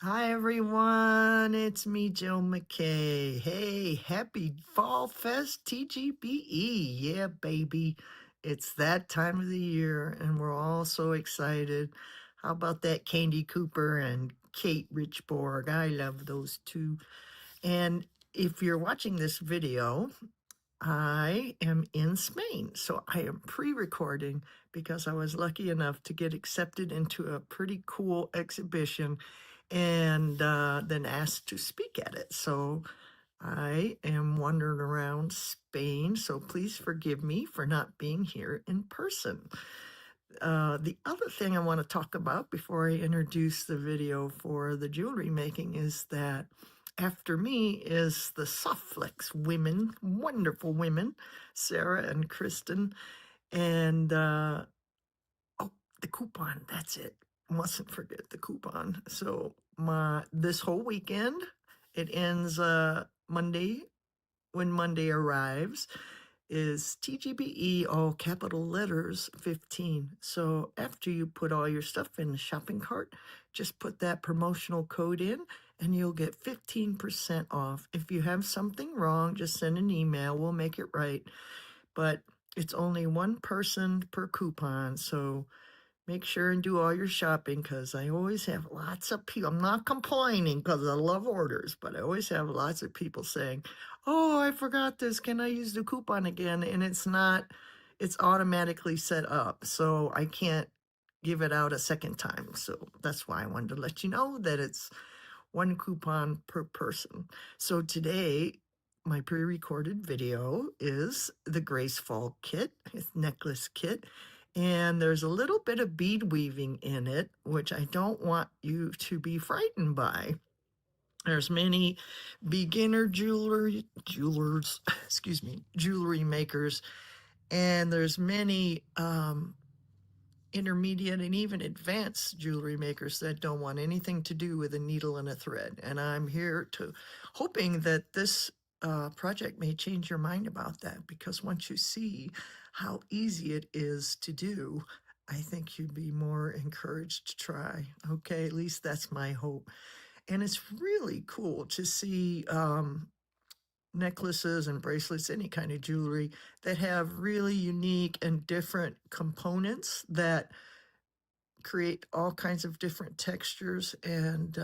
Hi everyone, it's me, Joe Mackay. Hey, happy Fall Fest TGBE. Yeah, baby. It's that time of the year and we're all so excited. How about that Candy Cooper and Kate Richborg? I love those two. And if you're watching this video, I am in Spain. So I am pre-recording because I was lucky enough to get accepted into a pretty cool exhibition and then asked to speak at it. So I am wandering around Spain, so please forgive me for not being here in person. The other thing I want to talk about before I introduce the video for the jewelry making is that after me is the Softflex women, wonderful women, Sarah and Kristen, and oh, the coupon, that's it. Mustn't forget the coupon. So this whole weekend, it ends Monday. When Monday arrives, is TGBE, all capital letters, 15. So after you put all your stuff in the shopping cart, just put that promotional code in and you'll get 15% off. If you have something wrong, just send an email. We'll make it right. But it's only one person per coupon. So make sure and do all your shopping because I always have lots of people. I'm not complaining because I love orders, but I always have lots of people saying, "Oh, I forgot this. Can I use the coupon again?" And it's not, it's automatically set up. So I can't give it out a second time. So that's why I wanted to let you know that it's one coupon per person. So today, my pre-recorded video is the Gracefall kit, it's necklace kit, and there's a little bit of bead weaving in it, which I don't want you to be frightened by. There's many beginner jewelers, excuse me, jewelry makers, and there's many intermediate and even advanced jewelry makers that don't want anything to do with a needle and a thread. And I'm here to hoping that this project may change your mind about that, because once you see how easy it is to do, I think you'd be more encouraged to try. Okay, at least that's my hope. And it's really cool to see necklaces and bracelets, any kind of jewelry that have really unique and different components that create all kinds of different textures. And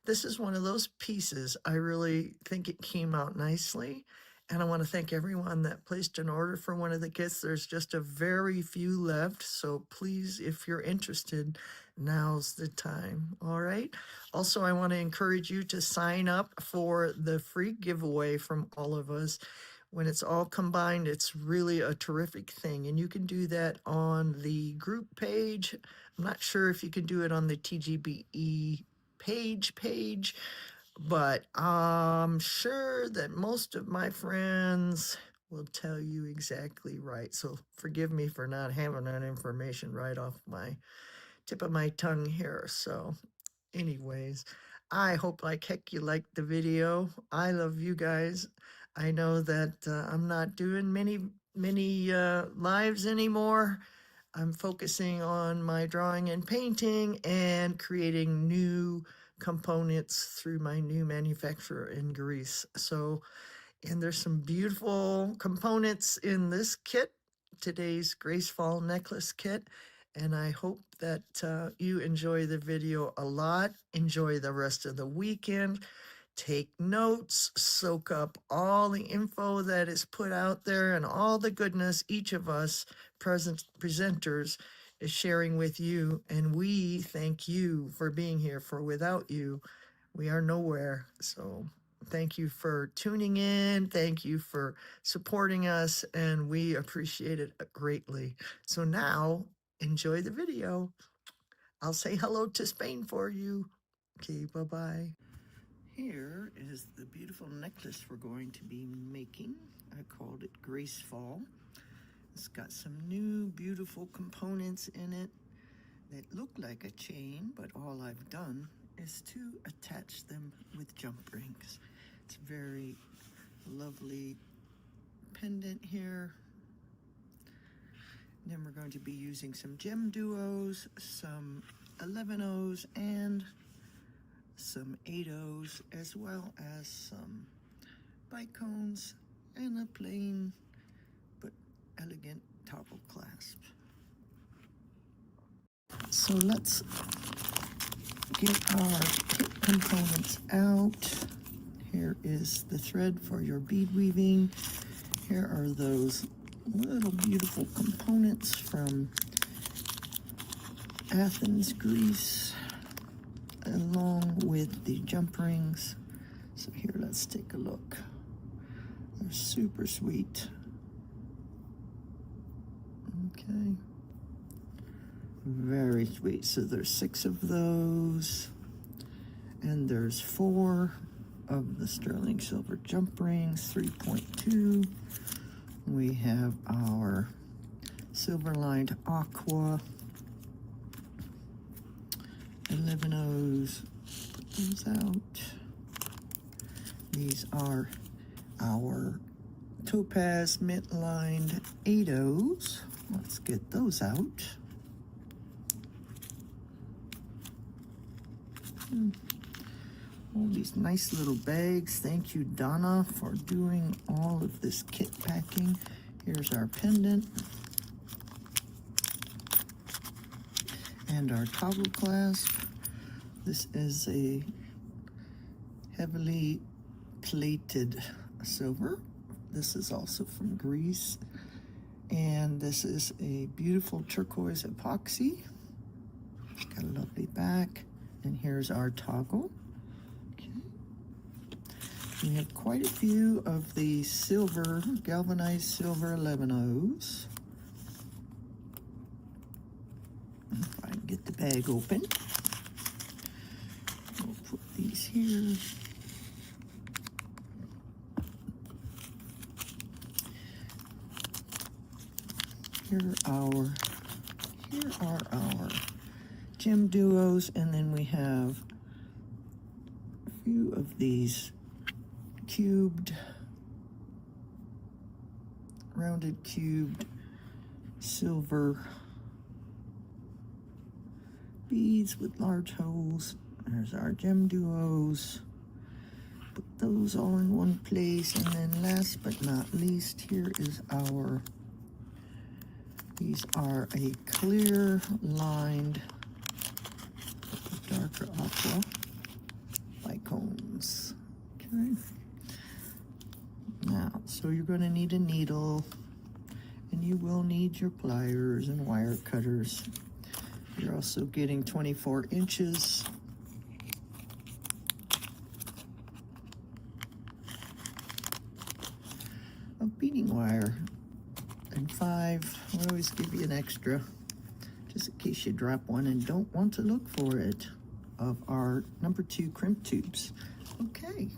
this is one of those pieces. I really think it came out nicely. And I want to thank everyone that placed an order for one of the kits. There's just a very few left. So please, if you're interested, now's the time. All right. Also, I want to encourage you to sign up for the free giveaway from all of us. When it's all combined, it's really a terrific thing. And you can do that on the group page. I'm not sure if you can do it on the TGBE page, but I'm sure that most of my friends will tell you exactly right. So forgive me for not having that information right off my tip of my tongue here. So anyways, I hope like heck you liked the video. I love you guys. I know that I'm not doing many lives anymore. I'm focusing on my drawing and painting and creating new components through my new manufacturer in Greece. So, and there's some beautiful components in this kit, today's Gracefall necklace kit. And I hope that you enjoy the video a lot. Enjoy the rest of the weekend. Take notes, soak up all the info that is put out there and all the goodness each of us presenters is sharing with you. And we thank you for being here, for without you, we are nowhere. So thank you for tuning in. Thank you for supporting us, and we appreciate it greatly. So now enjoy the video. I'll say hello to Spain for you. Okay, bye-bye. Here is the beautiful necklace we're going to be making. I called it Gracefall. It's got some new beautiful components in it that look like a chain, but all I've done is to attach them with jump rings. It's a very lovely pendant here. And then we're going to be using some gem duos, some 11 O's, and some 8/0s, as well as some bite cones and a plain but elegant toggle clasp. So let's get our kit components out. Here is the thread for your bead weaving. Here are those little beautiful components from Athens, Greece, along with the jump rings. So here, let's take a look. They're super sweet. Okay. Very sweet. So there's 6 of those, and there's 4 of the sterling silver jump rings, 3.2. We have our silver lined aqua, 11/0s. Put those out. These are our topaz mint lined 8/0s. Let's get those out. All these nice little bags. Thank you, Donna, for doing all of this kit packing. Here's our pendant and our toggle clasp. This is a heavily plated silver. This is also from Greece. And this is a beautiful turquoise epoxy. Got a lovely back. And here's our toggle. We have quite a few of the silver, galvanized silver 11/0s. If I can get the bag open. We'll put these here. Here are our gem duos, and then we have a few of these rounded cubed silver beads with large holes. There's our gem duos. Put those all in one place. And then last but not least, here is these are a clear lined darker aqua bicones. Okay. Now, so you're going to need a needle, and you will need your pliers and wire cutters. You're also getting 24 inches of beading wire, and 5. We always give you an extra, just in case you drop one and don't want to look for it, of our number 2 crimp tubes. Okay.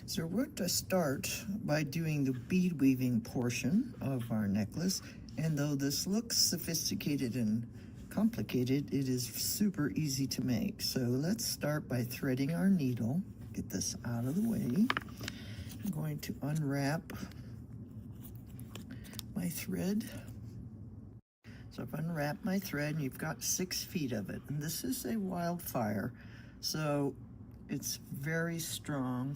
So we're going to start by doing the bead weaving portion of our necklace, and though this looks sophisticated and complicated, it is super easy to make. So let's start by threading our needle. Get this out of the way. I'm going to unwrap my thread. So I've unwrapped my thread, and you've got 6 feet of it. And this is a wildfire, so it's very strong.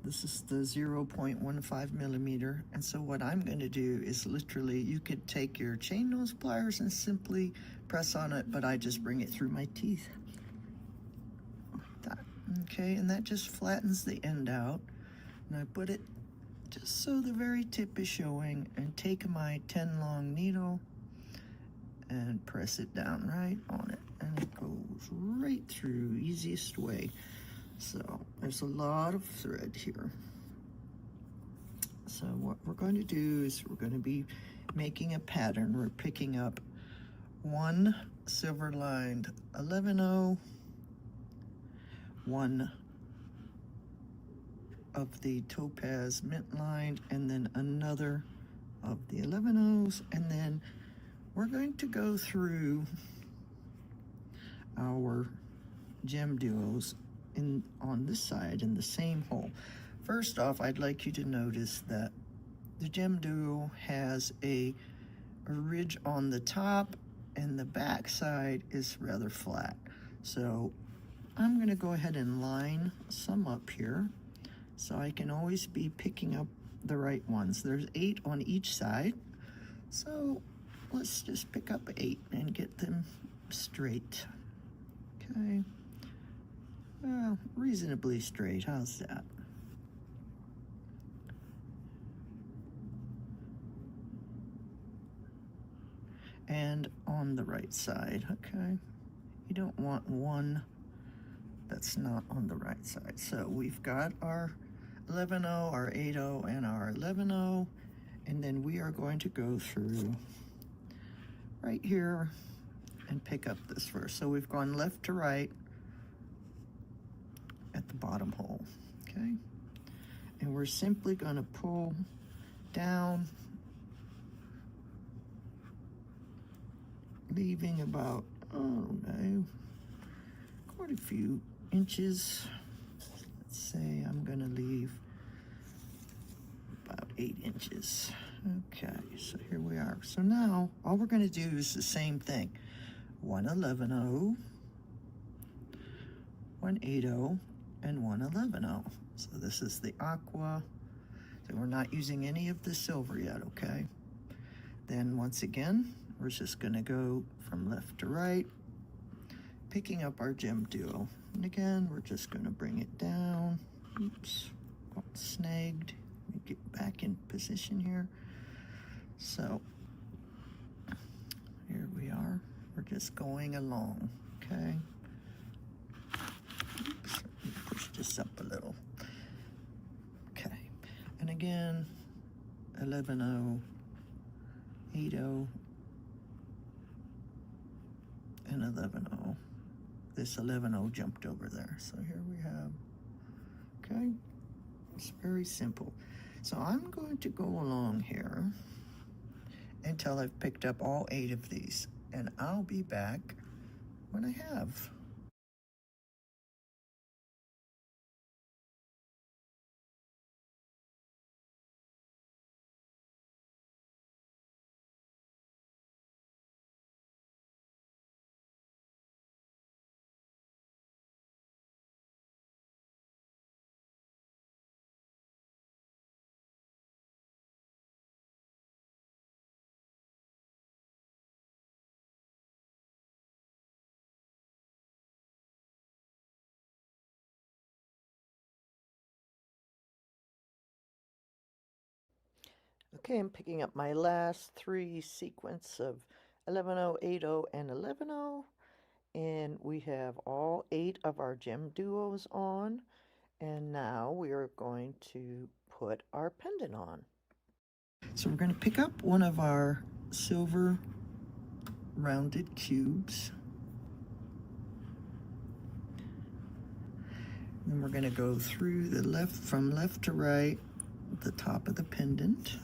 This is the 0.15 millimeter. And so what I'm going to do is literally, you could take your chain nose pliers and simply press on it, but I just bring it through my teeth. That, okay, and that just flattens the end out. And I put it just so the very tip is showing, and take my 10 long needle and press it down right on it. And it goes right through, easiest way. So there's a lot of thread here. So what we're going to do is we're going to be making a pattern. We're picking up 1 silver lined 11/0, 1 of the topaz mint lined, and then another of the 11/0s, and then we're going to go through our gem duos on this side in the same hole. First off, I'd like you to notice that the gem duo has a ridge on the top, and the back side is rather flat. So I'm going to go ahead and line some up here so I can always be picking up the right ones. There's 8 on each side, so let's just pick up 8 and get them straight. Okay, well, reasonably straight. How's that? And on the right side, okay? You don't want one that's not on the right side. So we've got our 11-0, our 8-0, and our 11-0, and then we are going to go through right here and pick up this first. So we've gone left to right at the bottom hole, okay? And we're simply gonna pull down, leaving about, I don't know, quite a few inches. Let's say I'm gonna leave about 8 inches. Okay, so here we are. So now all we're gonna do is the same thing. 1 11-0, 1 8-0, and 1 11-0. So this is the aqua. So we're not using any of the silver yet, okay? Then once again, we're just gonna go from left to right, picking up our gem duo. And again, we're just gonna bring it down. Oops, got snagged. Let me get back in position here. So here we are. We're just going along, okay? Oops, let me push this up a little. Okay, and again, 11-0, 8-0, and 11-0. This 11-0 jumped over there. So here we have, okay, it's very simple. So I'm going to go along here until I've picked up all 8 of these, and I'll be back when I have. Okay, I'm picking up my last 3 sequence of 11-0, 8-0, and 11-0. And we have all 8 of our gem duos on. And now we are going to put our pendant on. So we're going to pick up one of our silver rounded cubes. Then we're going to go through the left, from left to right, the top of the pendant.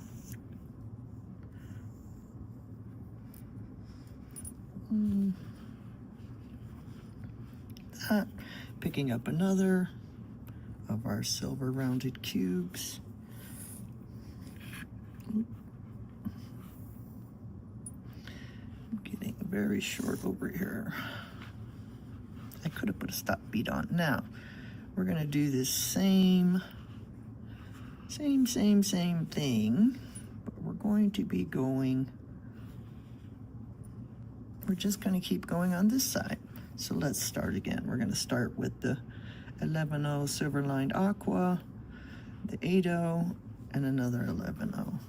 That, picking up another of our silver rounded cubes. Getting very short over here. I could have put a stop bead on. Now, we're gonna do this same thing, but we're going to be going, we're just gonna keep going on this side. So let's start again. We're gonna start with the 11-0 silver lined aqua, the 8-0, and another 11-0.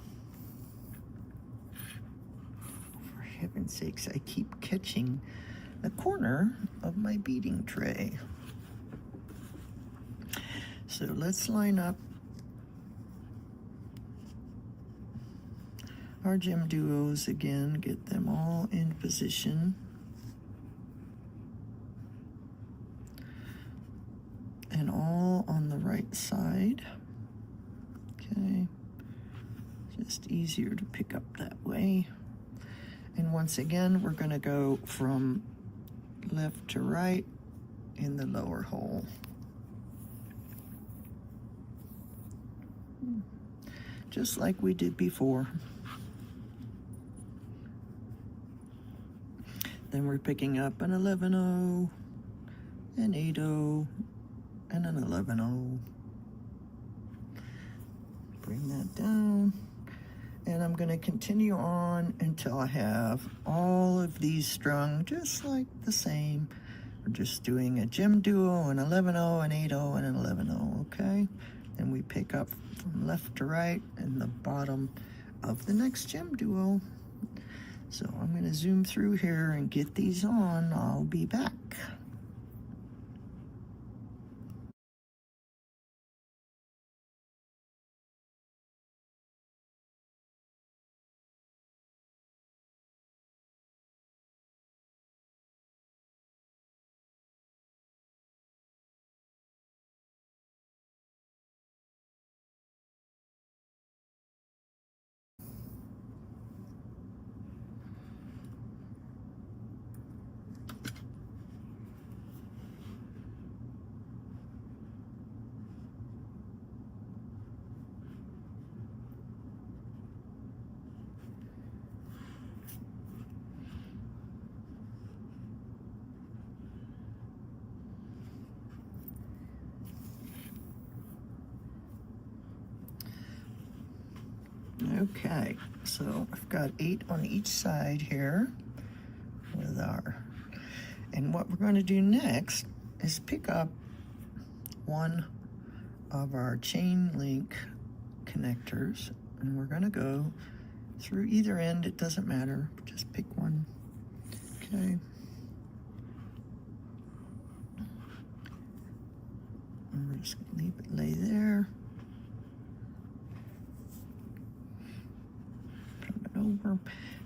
For heaven's sakes, I keep catching the corner of my beading tray. So let's line up our gem duos again, get them all in position. And all on the right side. Okay, just easier to pick up that way. And once again, we're gonna go from left to right in the lower hole. Just like we did before. Then we're picking up an 11-0, an 8/0, and an 11/0. Bring that down. And I'm going to continue on until I have all of these strung just like the same. We're just doing a gem duo, an 11/0, an 8/0, and an 11/0, okay? And we pick up from left to right in the bottom of the next gem duo. So I'm going to zoom through here and get these on. I'll be back. Okay, so I've got 8 on each side here with our, and what we're going to do next is pick up one of our chain link connectors, and we're going to go through either end. It doesn't matter, just pick one. Okay, and we're just going to leave it lay there. Over.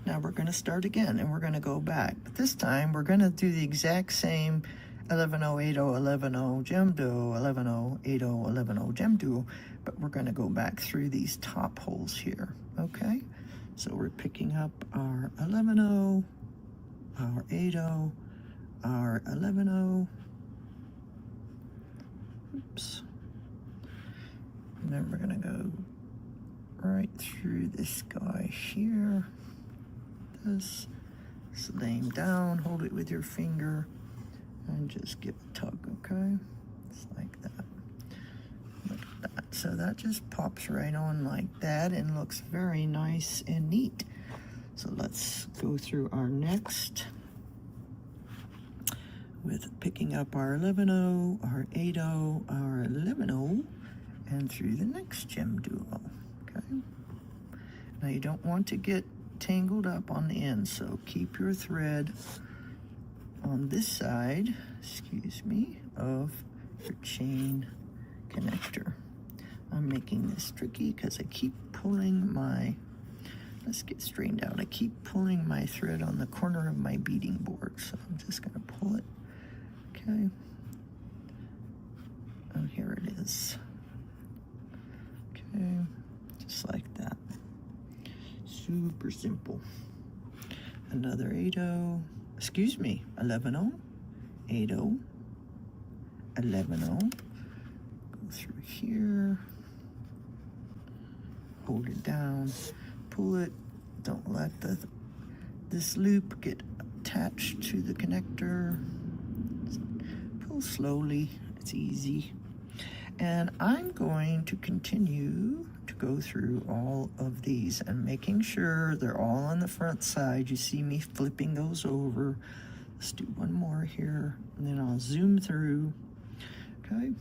Now we're going to start again, and we're going to go back. But this time we're going to do the exact same 11/0, 8/0, 11/0 gem duo, 11/0, 8/0, 11/0 gem duo, but we're going to go back through these top holes here. Okay, so we're picking up our 11/0, our 8/0, our 11/0. Oops. And then we're going to go right through this guy here. This, lay him down, hold it with your finger, and just give a tug, okay? Just like that. Like that. So that just pops right on like that and looks very nice and neat. So let's go through our next with picking up our 11/0, our 8/0, our 11/0, and through the next gem duo. Okay. Now you don't want to get tangled up on the end, so keep your thread on this side, excuse me, of your chain connector. I'm making this tricky because I keep pulling my, let's get straightened out. I keep pulling my thread on the corner of my beading board, so I'm just going to pull it. Okay. And here it is. Okay, just like that. Super simple. Another 8/0, excuse me, 11/0, 8/0, 11/0. Go through here, hold it down, pull it. Don't let this loop get attached to the connector. Pull slowly, it's easy. And I'm going to continue to go through all of these and making sure they're all on the front side. You see me flipping those over. Let's do one more here, and then I'll zoom through. Okay,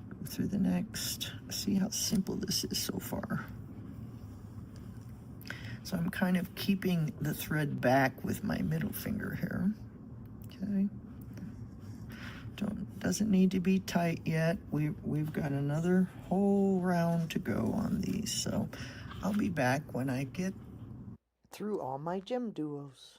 go through the next. See how simple this is so far. So I'm kind of keeping the thread back with my middle finger here. Okay. Doesn't need to be tight yet. We've got another whole round to go on these, so I'll be back when I get through all my gem duos.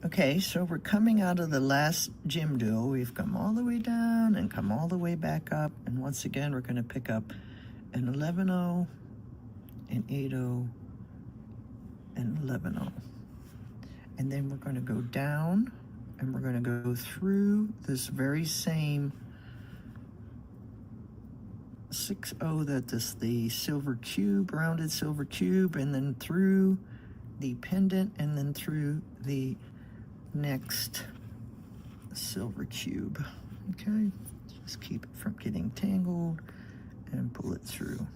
Okay, so we're coming out of the last gem duo. We've come all the way down and come all the way back up. And once again, we're going to pick up an 11-0, an 8-0, and 11-0. And then we're going to go down and we're going to go through this very same 6-0 that is the silver cube, rounded silver cube, and then through the pendant, and then through the next silver cube. Okay, just keep it from getting tangled and pull it through.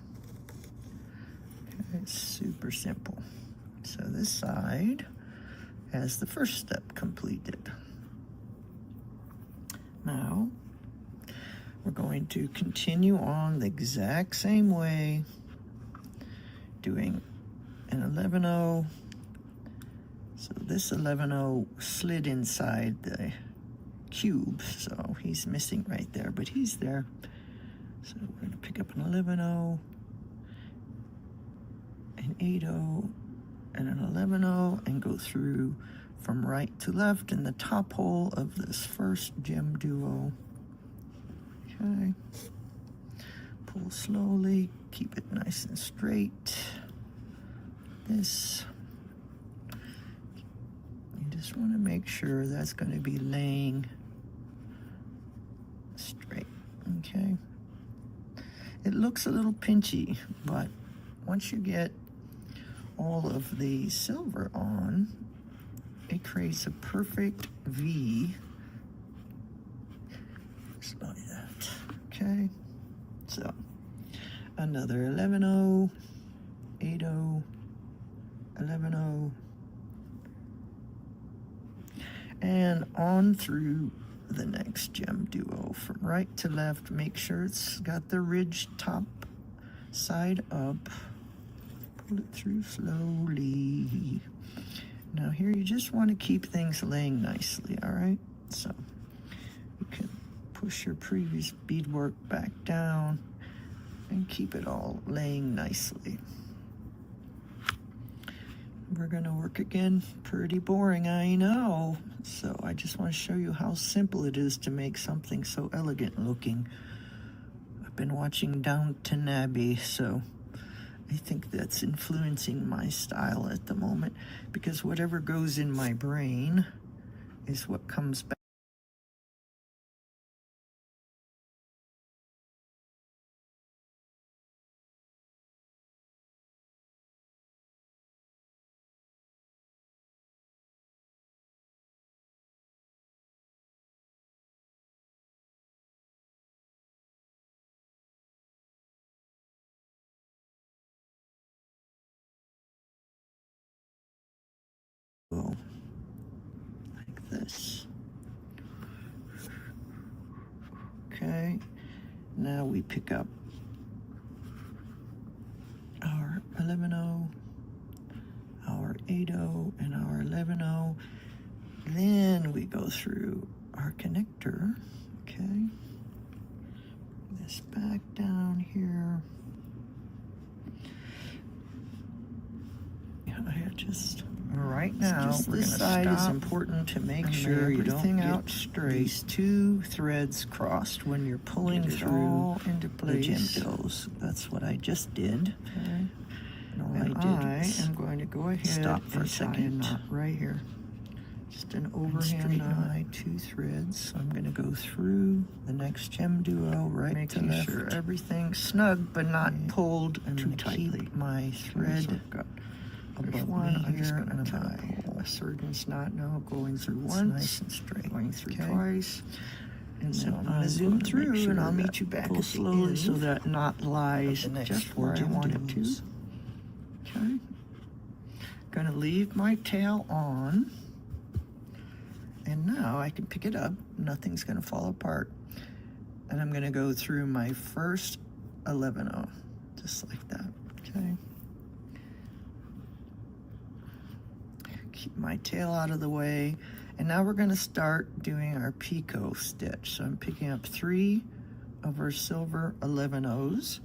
Okay, it's super simple. So this side has the first step completed. Now we're going to continue on the exact same way, doing an 11-0. So this 11-0 slid inside the cube, so he's missing right there, but he's there. So we're going to pick up an 11-0, an 8-0, and an 11-0, and go through from right to left in the top hole of this first gem duo. Okay. Pull slowly, keep it nice and straight. This, you just want to make sure that's going to be laying straight. Okay. It looks a little pinchy, but once you get all of the silver on, it creates a perfect V, just like that. Okay, so another 11-0, 8-0, 11-0, and on through the next gem duo from right to left. Make sure it's got the ridge top side up. Pull it through slowly. Now here you just want to keep things laying nicely, all right? So you can push your previous beadwork back down and keep it all laying nicely. We're going to work again. Pretty boring, I know. So I just want to show you how simple it is to make something so elegant looking. I've been watching Downton Abbey, so I think that's influencing my style at the moment, because whatever goes in my brain is what comes back. Like this. Okay, now we pick up our 11-0, our 8-0, and our 11-0. Then we go through our connector. Okay, this back down here. I just right now just we're this gonna side is important to make sure you don't get out straight. These two threads crossed when you're pulling through into place. The gem bills. That's what I just did. Okay. And all And I am going to go ahead stop for a and tie a second. knot right here. Just an overhand knot. My two threads. So I'm going to go through the next gem duo right Making to left. sure everything's snug but not pulled too tightly. Keep my thread above one here, and I'm going to pull a surgeon's knot now, going through once, nice and straight, going through twice, and So then I'm going to zoom through, and I'll meet you back pull at the slowly end so that knot lies just where I want it to. Okay, going to leave my tail on, and now I can pick it up. Nothing's going to fall apart, and I'm going to go through my first 11-0, just like that. Okay. Keep my tail out of the way, and now we're going to start doing our picot stitch. So I'm picking up 3 of our silver 11-0s,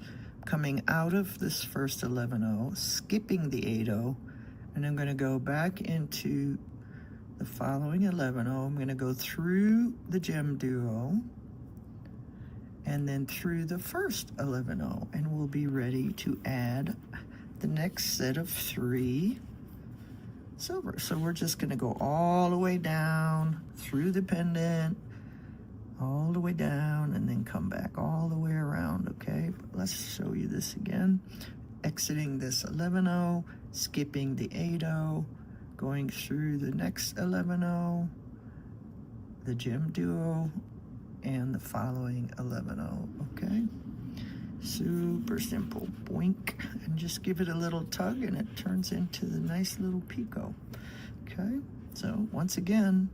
coming out of this first 11-0, skipping the 8-0, and I'm going to go back into the following 11 0. I'm going to go through the gem duo and then through the first 11 0, and we'll be ready to add the next set of 3 silver. So we're just going to go all the way down through the pendant, all the way down, and then come back all the way around. Okay, but let's show you this again. Exiting this 11 0, skipping the 8 0, going through the next 11 0, the gem duo, and the following 11 0. Okay, super simple. Boink, and just give it a little tug and it turns into the nice little picot. Okay, so once again,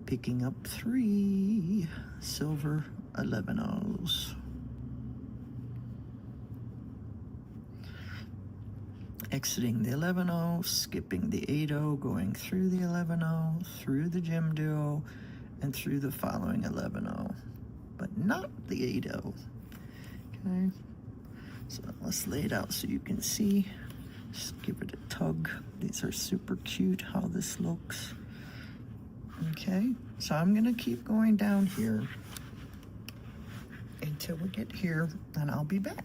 picking up 3 silver 11 0s. Exiting the 11 0, skipping the 8 0, going through the 11 0, through the gem duo, and through the following 11 0, but not the 8 0. Okay, so let's lay it out so you can see. Just give it a tug. These are super cute how this looks. Okay, so I'm gonna keep going down here until we get here, and I'll be back.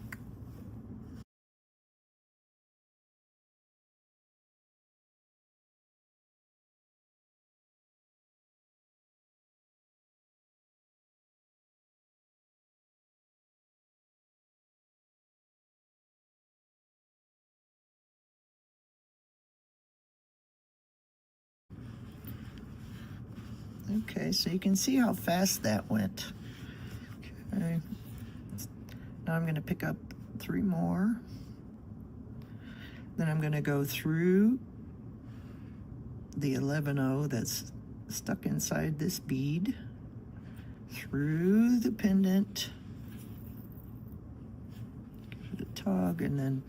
Okay, so you can see how fast that went. Okay, now I'm going to pick up 3 more. Then I'm going to go through the 11 0 that's stuck inside this bead, through the pendant, give it a tug, and then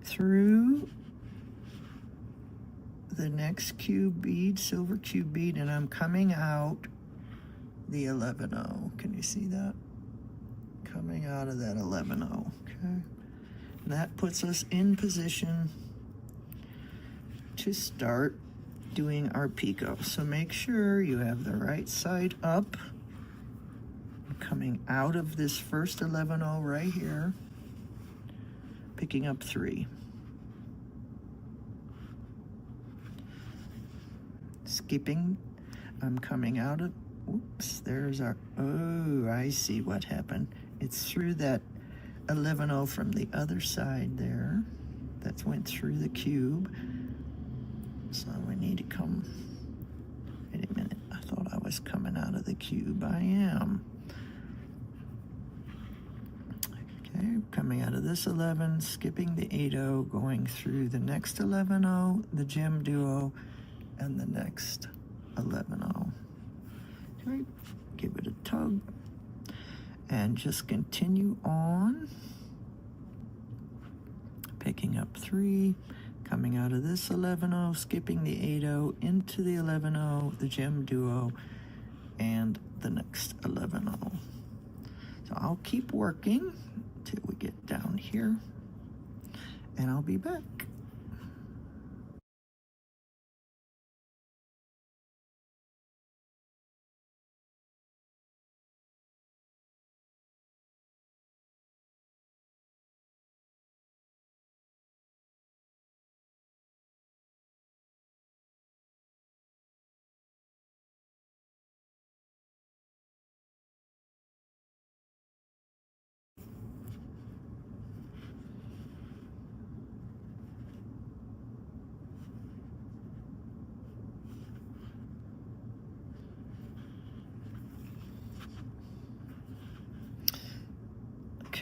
through the next cube bead, silver cube bead, and I'm coming out the 11 0. Can you see that? Coming out of that 11 0. Okay. And that puts us in position to start doing our picot. So make sure you have the right side up. I'm coming out of this first 11 0 right here, picking up 3. Skipping, I'm coming out of, oops, there's our, oh, I see what happened. It's through that 11 0 from the other side there. That went through the cube. So we need to come, wait a minute, I thought I was coming out of the cube. I am. Okay, coming out of this 11, skipping the 8 0, going through the next 11 0, the gem duo, and the next 11 0. Okay, give it a tug and just continue on, picking up 3, coming out of this 11 0, skipping the 8 0, into the 11 0, the gem duo, and the next 11 0. So I'll keep working till we get down here, and I'll be back.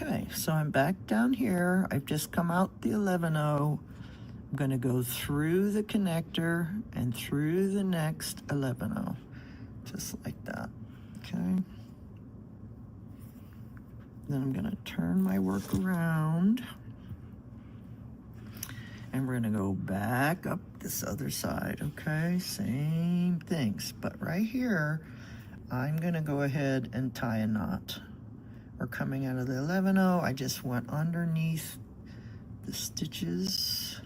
Okay, so I'm back down here. I've just come out the 11 0. I'm going to go through the connector and through the next 11 0, just like that. Okay. Then I'm going to turn my work around, and we're going to go back up this other side. Okay, same things, but right here, I'm going to go ahead and tie a knot. We're coming out of the 11 0. I just went underneath the stitches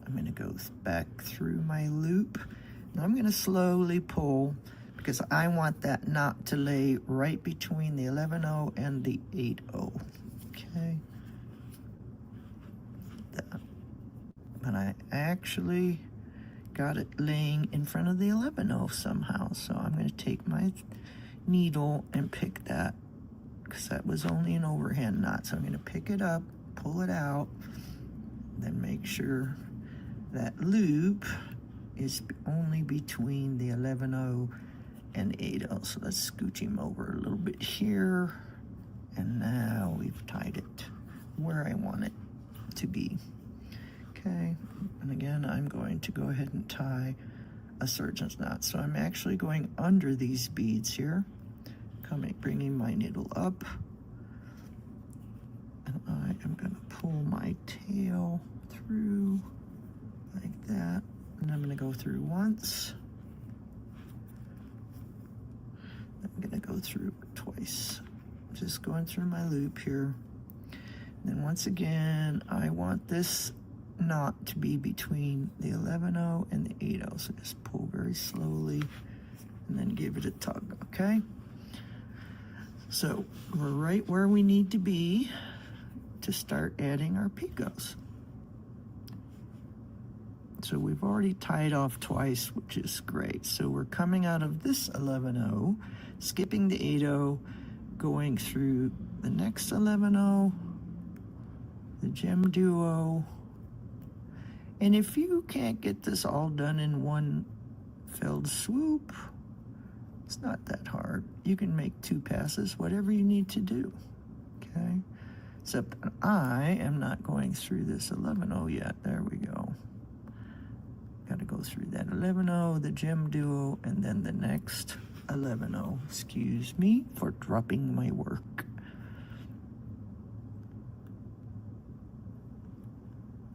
I'm going to go back through my loop. Now I'm going to slowly pull because I want that knot to lay right between the 11-0 and the 8-0. Okay. But I actually got it laying in front of the 11-0 somehow. So I'm going to take my needle and pick that because that was only an overhand knot. So I'm going to pick it up, pull it out, then make sure that loop is only between the 11-0 and 8-0. So let's scooch him over a little bit here. And now we've tied it where I want it to be. Okay, and again, I'm going to go ahead and tie a surgeon's knot. So I'm actually going under these beads here, bringing my needle up, and I am going to pull my tail through like that, and I'm going to go through once. I'm going to go through twice, just going through my loop here. And then once again, I want this knot to be between the 11-0 and the 8-0. So just pull very slowly and then give it a tug, okay? So we're right where we need to be to start adding our picots. So we've already tied off twice, which is great. So we're coming out of this 11-0, skipping the 8-0, going through the next 11-0, the gem duo. And if you can't get this all done in one fell swoop, it's not that hard. You can make 2 passes, whatever you need to do, okay? Except I am not going through this 11-0 yet. There we go. Got to go through that 11-0, the gem duo, and then the next 11-0. Excuse me for dropping my work.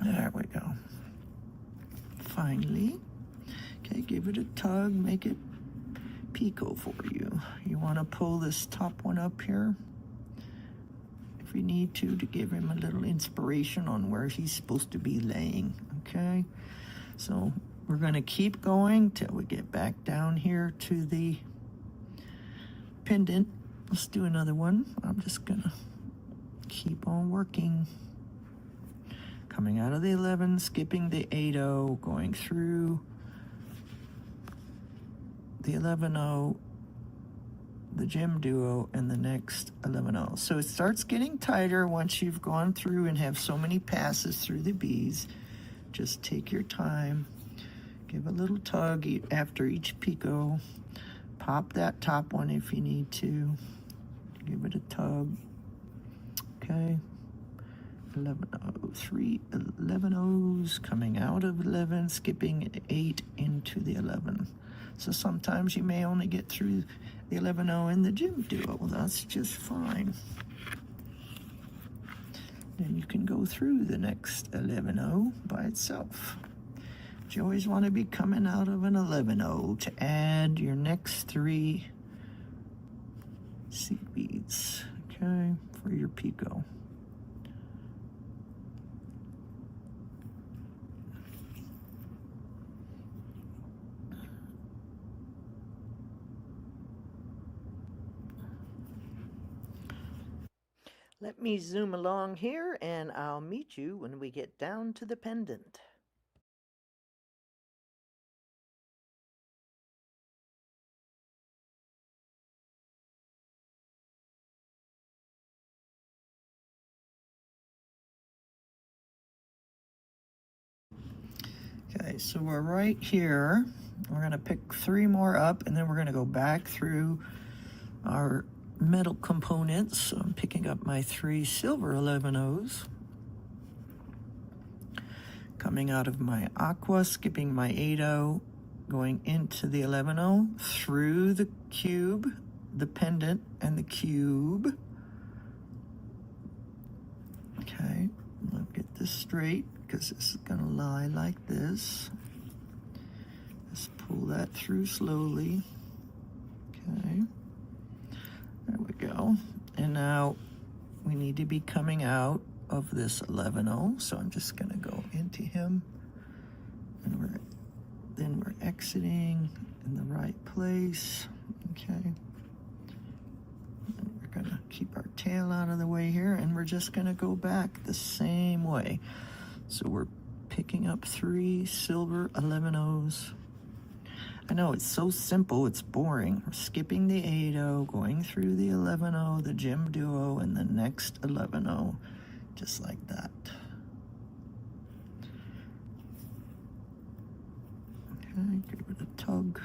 There we go. Finally, okay, give it a tug, make it picot for you. You want to pull this top one up here if you need to give him a little inspiration on where he's supposed to be laying, okay? So we're going to keep going till we get back down here to the pendant. Let's do another one. I'm just going to keep on working. Coming out of the 11, skipping the 8-0, going through the 11-0, the gem duo, and the next 11-0. So it starts getting tighter once you've gone through and have so many passes through the beads. Just take your time, give a little tug after each picot, pop that top one if you need to, give it a tug, okay? 11-0, 11-0s, coming out of 11, skipping 8 into the 11. So sometimes you may only get through the 11-0 in the gem duo. Well, that's just fine. Then you can go through the next 11-0 by itself. But you always want to be coming out of an 11-0 to add your next 3 seed beads, okay, for your picot. Let me zoom along here and I'll meet you when we get down to the pendant. Okay, so we're right here. We're going to pick 3 more up and then we're going to go back through our metal components. So I'm picking up my 3 silver 11-0s. Coming out of my aqua, skipping my 8-0, going into the 11-0, through the cube, the pendant, and the cube. Okay, I'll get this straight because this is going to lie like this. Just pull that through slowly. Okay. There we go. And now we need to be coming out of this 11-0. So I'm just going to go into him And then we're exiting in the right place. Okay. And we're gonna keep our tail out of the way here, and we're just gonna go back the same way. So we're picking up 3 silver 11-0s. I know it's so simple, it's boring. We're skipping the 8-0, going through the 11-0, the gem duo, and the next 11-0, just like that. Okay, give it a tug.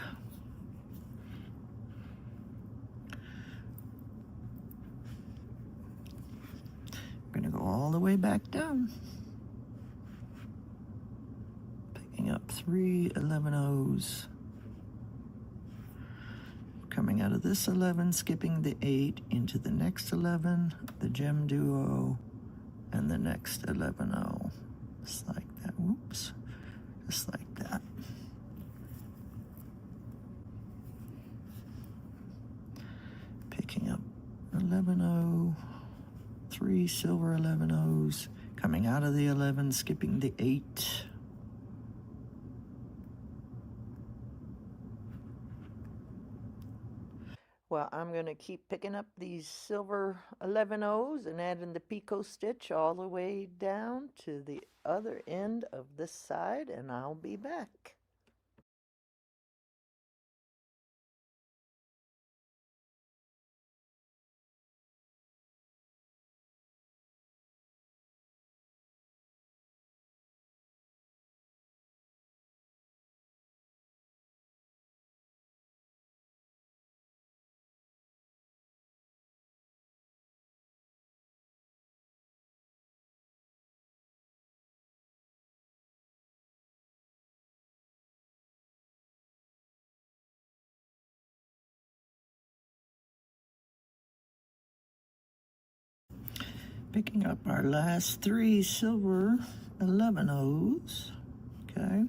We're gonna go all the way back down. Picking up 3 11-0s. Coming out of this 11, skipping the 8 into the next 11, the gem duo, and the next 11-0. Just like that. Whoops. Just like that. Picking up 11-0, 3 silver 11-0s. Coming out of the 11, skipping the 8. Well, I'm going to keep picking up these silver 11-0s and adding the picot stitch all the way down to the other end of this side, and I'll be back. Picking up our last 3 silver 11-0s. Okay.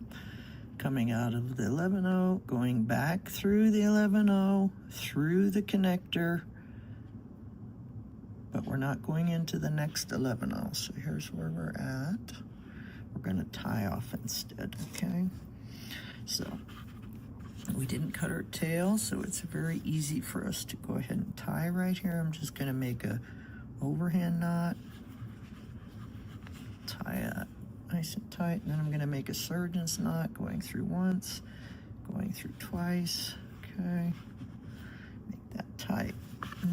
Coming out of the 11-0, going back through the 11-0, through the connector, but we're not going into the next 11-0. So here's where we're at. We're going to tie off instead, okay? So we didn't cut our tail, so it's very easy for us to go ahead and tie right here. I'm just going to make a overhand knot, tie it nice and tight, and then I'm going to make a surgeon's knot, going through once, going through twice. Okay, make that tight.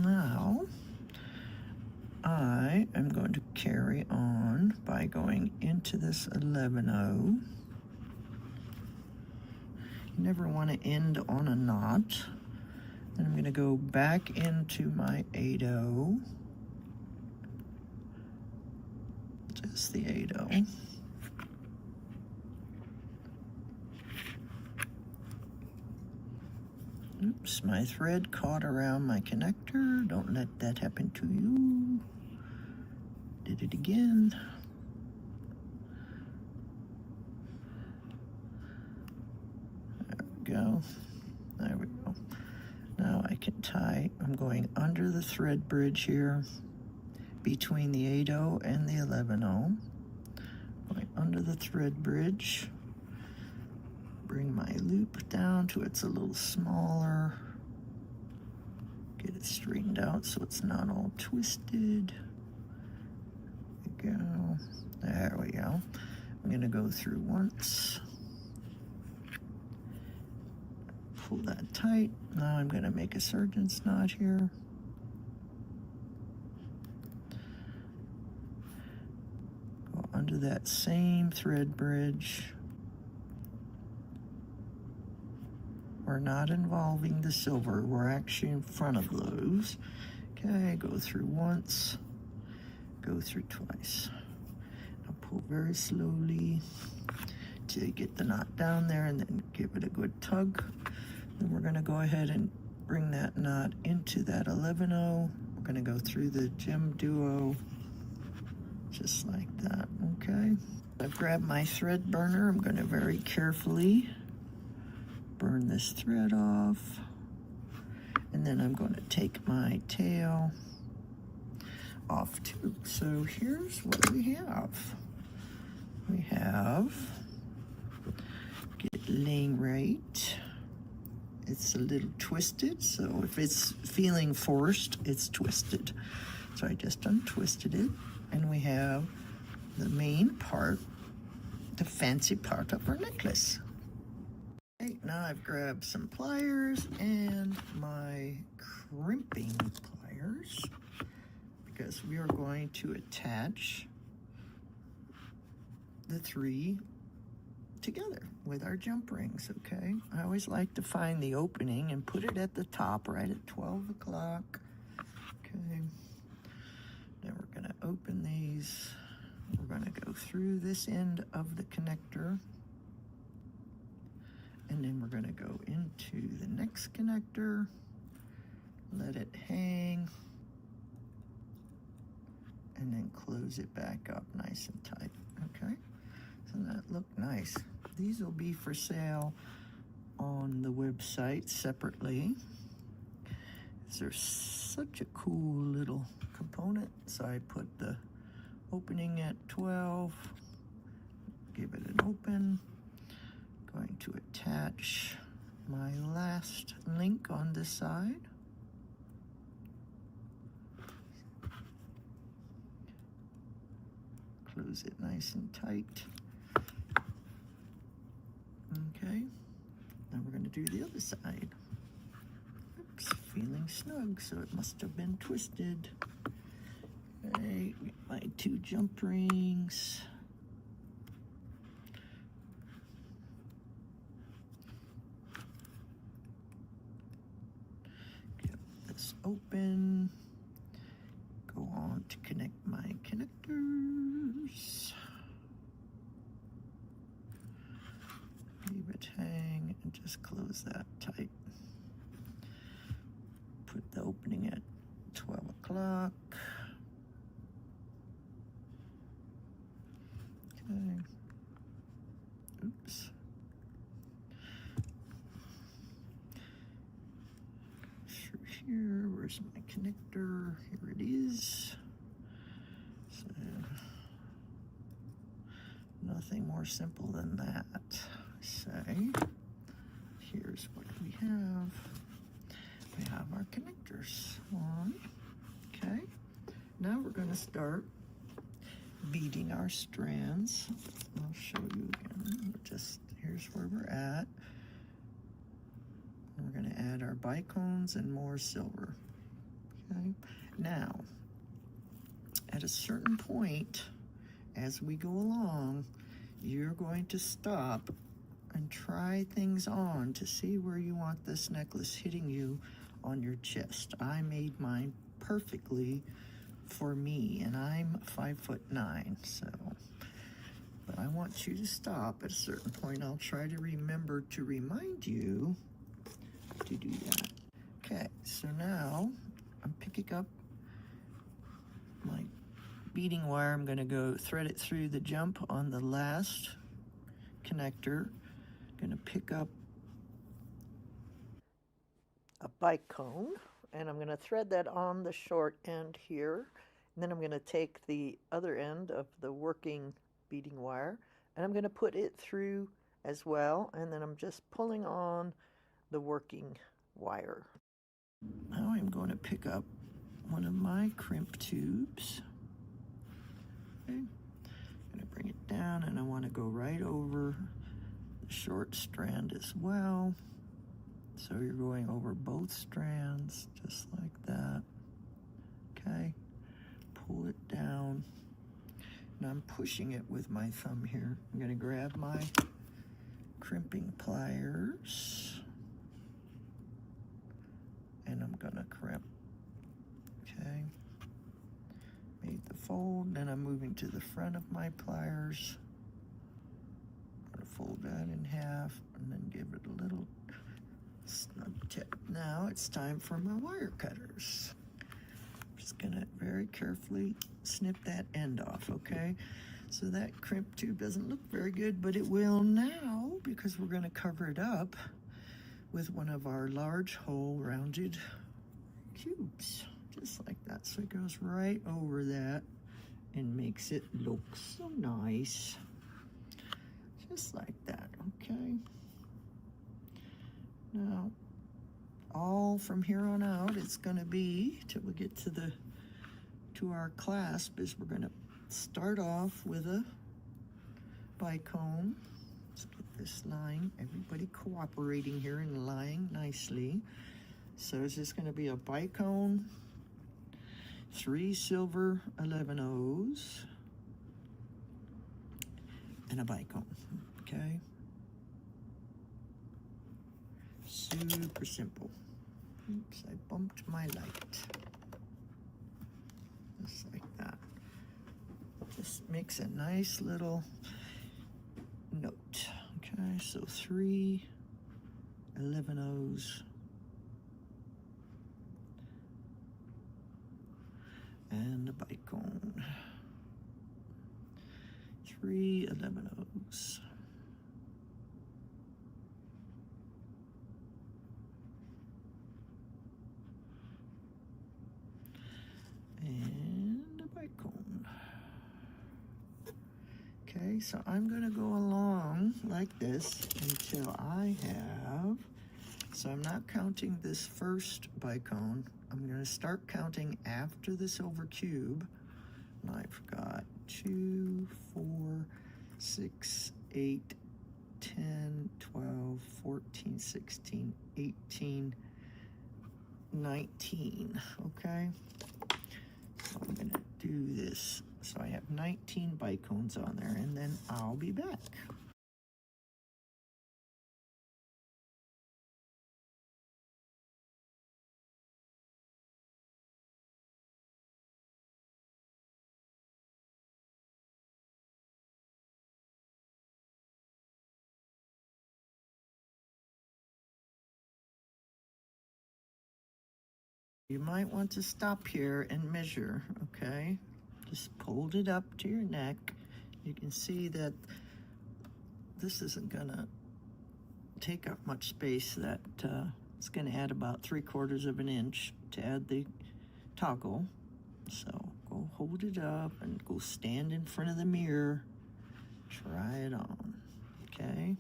Now I am going to carry on by going into this 11-0. You never want to end on a knot. Then I'm going to go back into my 8-0. Just the 8-0. Oops, my thread caught around my connector. Don't let that happen to you. Did it again. There we go. There we go. Now I can tie. I'm going under the thread bridge here between the 8-0 and the 11-0. Going under the thread bridge. Bring my loop down to it's a little smaller. Get it straightened out so it's not all twisted. There we go. There we go. I'm going to go through once. Pull that tight. Now I'm going to make a surgeon's knot here. Go under that same thread bridge. We're not involving the silver. We're actually in front of those. Okay, go through once, go through twice. Now pull very slowly till you get the knot down there, and then give it a good tug. Then we're going to go ahead and bring that knot into that 11-0. We're going to go through the gem duo just like that, okay? I've grabbed my thread burner. I'm going to very carefully burn this thread off, and then I'm going to take my tail off too. So here's what we have. We have laying right. It's a little twisted, so if it's feeling forced, it's twisted. So I just untwisted it, and we have the main part, the fancy part of our necklace. Okay, now I've grabbed some pliers and my crimping pliers because we are going to attach the three together with our jump rings, okay? I always like to find the opening and put it at the top right at 12 o'clock. Okay, then we're gonna open these. We're gonna go through this end of the connector, and then we're gonna go into the next connector, let it hang, and then close it back up nice and tight, okay? So that looked nice. These will be for sale on the website separately. They're such a cool little component. So I put the opening at 12, give it an open. Going to attach my last link on this side. Close it nice and tight. Okay, now we're going to do the other side. Oops, feeling snug, so it must have been twisted. Okay, get my two jump rings. Get this open. Go on to connect my connectors. Leave it hang and just close that tight. Put the opening at 12 o'clock. Okay. Oops. Through here, where's my connector? Here it is. So, nothing more simple than that. Say, here's what we have. We have our connectors on. Okay, now we're going to start beading our strands. I'll show you again. Here's where we're at. We're going to add our bicones and more silver. Okay, now at a certain point as we go along, you're going to stop and try things on to see where you want this necklace hitting you on your chest. I made mine perfectly for me, and I'm 5'9", so. But I want you to stop at a certain point. I'll try to remember to remind you to do that. Okay, so now I'm picking up my beading wire. I'm gonna go thread it through the jump on the last connector. Gonna pick up a bicone, and I'm gonna thread that on the short end here. And then I'm gonna take the other end of the working beading wire, and I'm gonna put it through as well, and then I'm just pulling on the working wire. Now I'm going to pick up one of my crimp tubes. Okay, I'm gonna bring it down, and I want to go right over the short strand as well. So you're going over both strands, just like that. Okay, pull it down. Now I'm pushing it with my thumb here. I'm gonna grab my crimping pliers, and I'm gonna crimp. Okay, made the fold, then I'm moving to the front of my pliers. I'm gonna fold that in half, and then give it a little snug tip. Now it's time for my wire cutters. I'm just gonna very carefully snip that end off, okay? So that crimp tube doesn't look very good, but it will now because we're gonna cover it up with one of our large hole rounded cubes, just like that. So it goes right over that and makes it look so nice. Just like that, okay? Now, all from here on out, it's going to be, till we get to our clasp, is we're going to start off with a bicone. Let's get this lying, everybody cooperating here and lying nicely. So it's just going to be a bicone, 3 silver 11-O's, and a bicone, okay? Super simple. Oops, I bumped my light. Just like that. Just makes a nice little note. Okay, so 3 11-O's and a bicone. 3 11-O's. And a bicone. Okay, so I'm going to go along like this until I have, so I'm not counting this first bicone. I'm going to start counting after the silver cube. And I forgot 2, 4, 6, 8, 10, 12, 14, 16, 18, 19, okay? So I'm gonna do this. So I have 19 bicones on there, and then I'll be back. You might want to stop here and measure, okay? Just hold it up to your neck. You can see that this isn't gonna take up much space. That it's gonna add about 3/4 of an inch to add the toggle. So go hold it up and go stand in front of the mirror. Try it on, okay?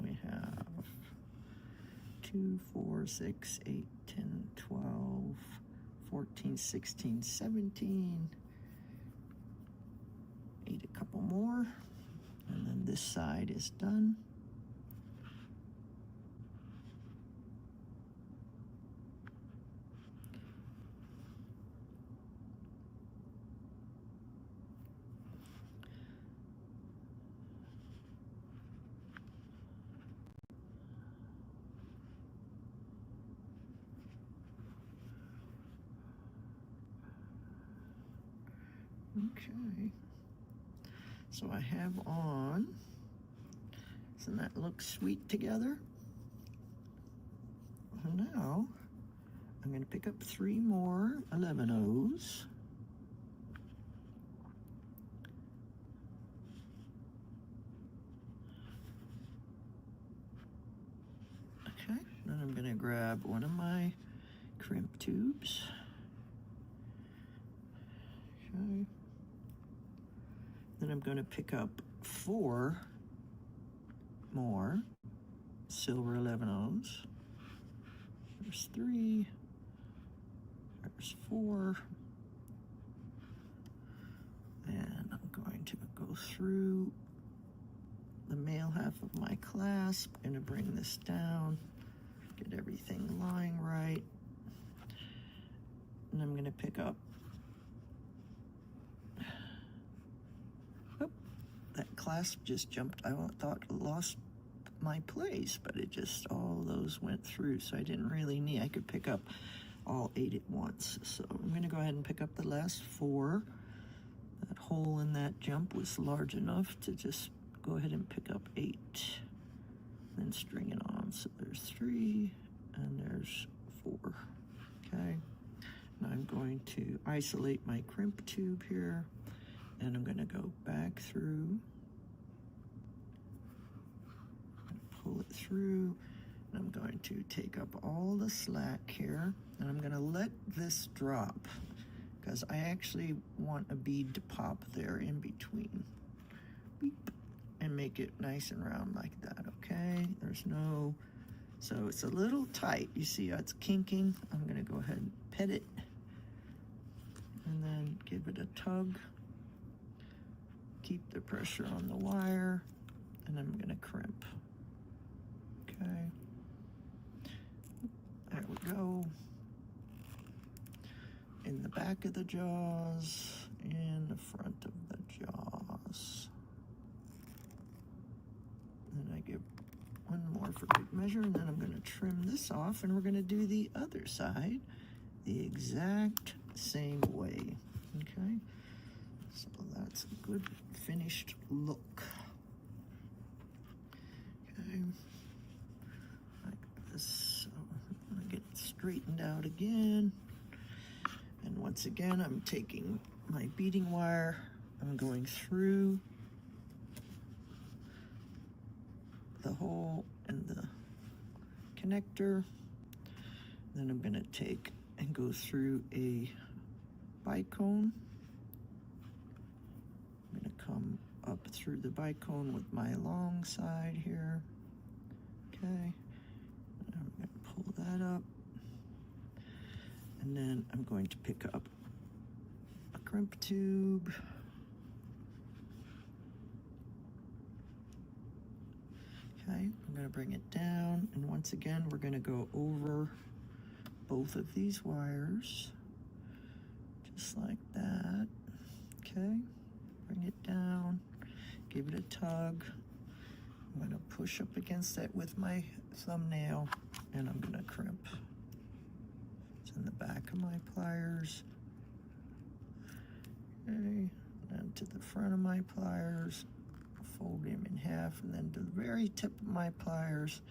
We have 2, 4, 6, 8, 10, 12, 14, 16, 17. Need a couple more. And then this side is done. Okay. So I have on, doesn't that look sweet together? Now, I'm going to pick up 3 more 11-O's. Okay, then I'm going to grab one of my crimp tubes. Okay. Then I'm going to pick up 4 more silver 11-O's. There's 3. There's 4. And I'm going to go through the male half of my clasp. I'm going to bring this down, get everything lying right. And I'm going to pick up, oh, that clasp just jumped. I thought it lost my place, but it just, all those went through. So I didn't really need, I could pick up all 8 at once. So I'm going to go ahead and pick up the last 4. That hole in that jump was large enough to just go ahead and pick up 8, then string it on. So there's 3 and there's 4. Okay, now I'm going to isolate my crimp tube here, and I'm going to go back through and pull it through. And I'm going to take up all the slack here, and I'm going to let this drop because I actually want a bead to pop there in between. Beep. and make it nice and round like that, okay? There's no, so it's a little tight. You see how it's kinking? I'm gonna go ahead and pet it and then give it a tug. Keep the pressure on the wire, and I'm gonna crimp, okay? There we go. In the back of the jaws, in the front of the jaws. And I give one more for good measure, and then I'm gonna trim this off, and we're gonna do the other side the exact same way, okay? So that's a good finished look. Okay, like this. So I'm gonna get it straightened out again. And once again, I'm taking my beading wire, I'm going through the hole in the connector. Then I'm gonna take and go through a bicone. I'm gonna come up through the bicone with my long side here. Okay, and I'm gonna pull that up. And then I'm going to pick up a crimp tube. Okay, I'm gonna bring it down, and once again, we're gonna go over both of these wires, just like that. Okay, bring it down, give it a tug. I'm gonna push up against that with my thumbnail, and I'm gonna crimp. It's in the back of my pliers. Okay, and to the front of my pliers, fold them in half, and then to the very tip of my pliers,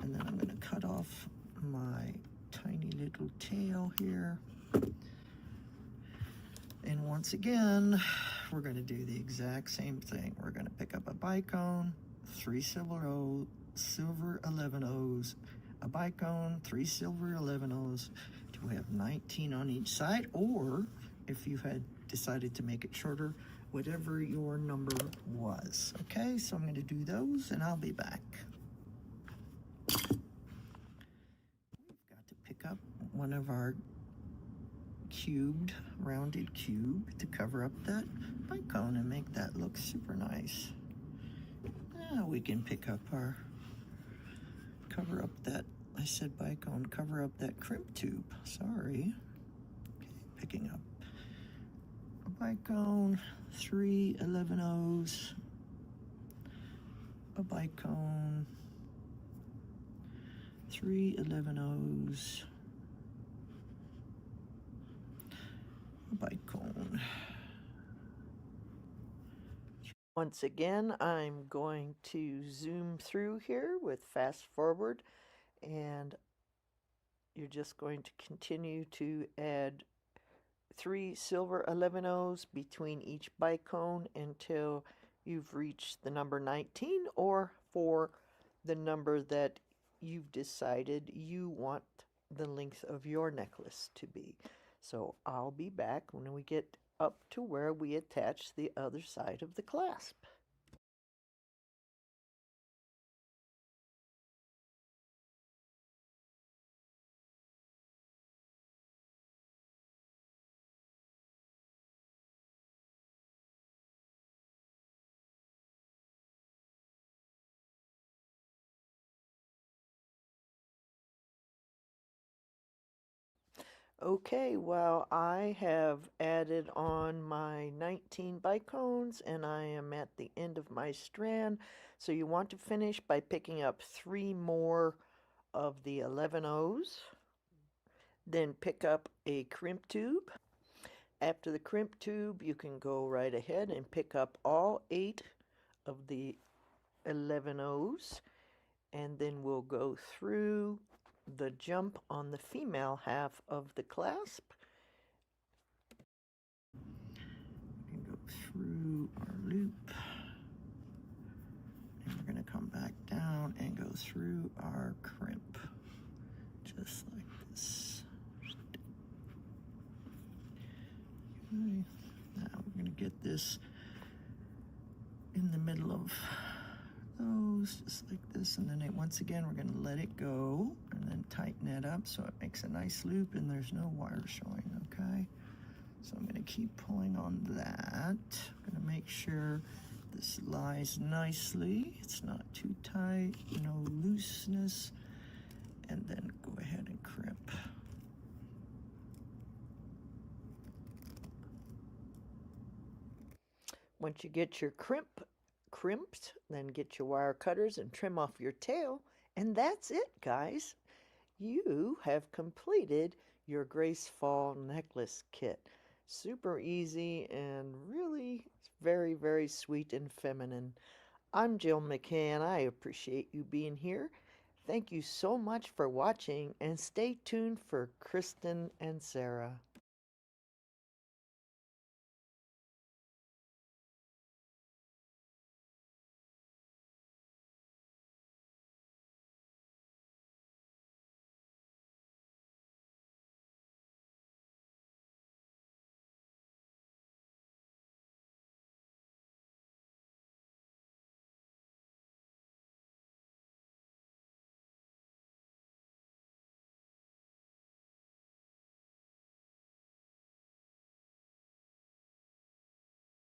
and then I'm gonna cut off my tiny little tail here. And once again, we're gonna do the exact same thing. We're gonna pick up a bicone, 3 silver 11 O's, a bicone, 3 silver 11 O's. Do we have 19 on each side? Or if you had decided to make it shorter, whatever your number was. Okay, so I'm gonna do those and I'll be back. We've got to pick up one of our rounded cube to cover up that bicone and make that look super nice. Now we can pick up our, cover up that, I said bicone, cover up that crimp tube, sorry. Okay, picking up a bicone, 3 11 O's, a bicone, 3 11 O's, a bicone. Once again, I'm going to zoom through here with fast forward, and you're just going to continue to add 3 silver 11 O's between each bicone until you've reached the number 19, or for the number that you've decided you want the length of your necklace to be. So I'll be back when we get up to where we attach the other side of the clasp. Okay, well, I have added on my 19 bicones and I am at the end of my strand. So you want to finish by picking up 3 more of the 11 O's. Then pick up a crimp tube. After the crimp tube, you can go right ahead and pick up all 8 of the 11 O's. And then we'll go through the jump on the female half of the clasp. We can go through our loop, and we're going to come back down and go through our crimp, just like this. Okay, now we're going to get this in the middle of those, just like this. And then once again, we're going to let it go and then tighten it up so it makes a nice loop and there's no wire showing, okay? So I'm going to keep pulling on that. I'm going to make sure this lies nicely. It's not too tight, no looseness. And then go ahead and crimp. Once you get your crimped, then get your wire cutters and trim off your tail. And that's it, guys. You have completed your Gracefall necklace kit. Super easy and really very, very sweet and feminine. I'm Jill Mackay and I appreciate you being here. Thank you so much for watching and stay tuned for Kristen and Sarah.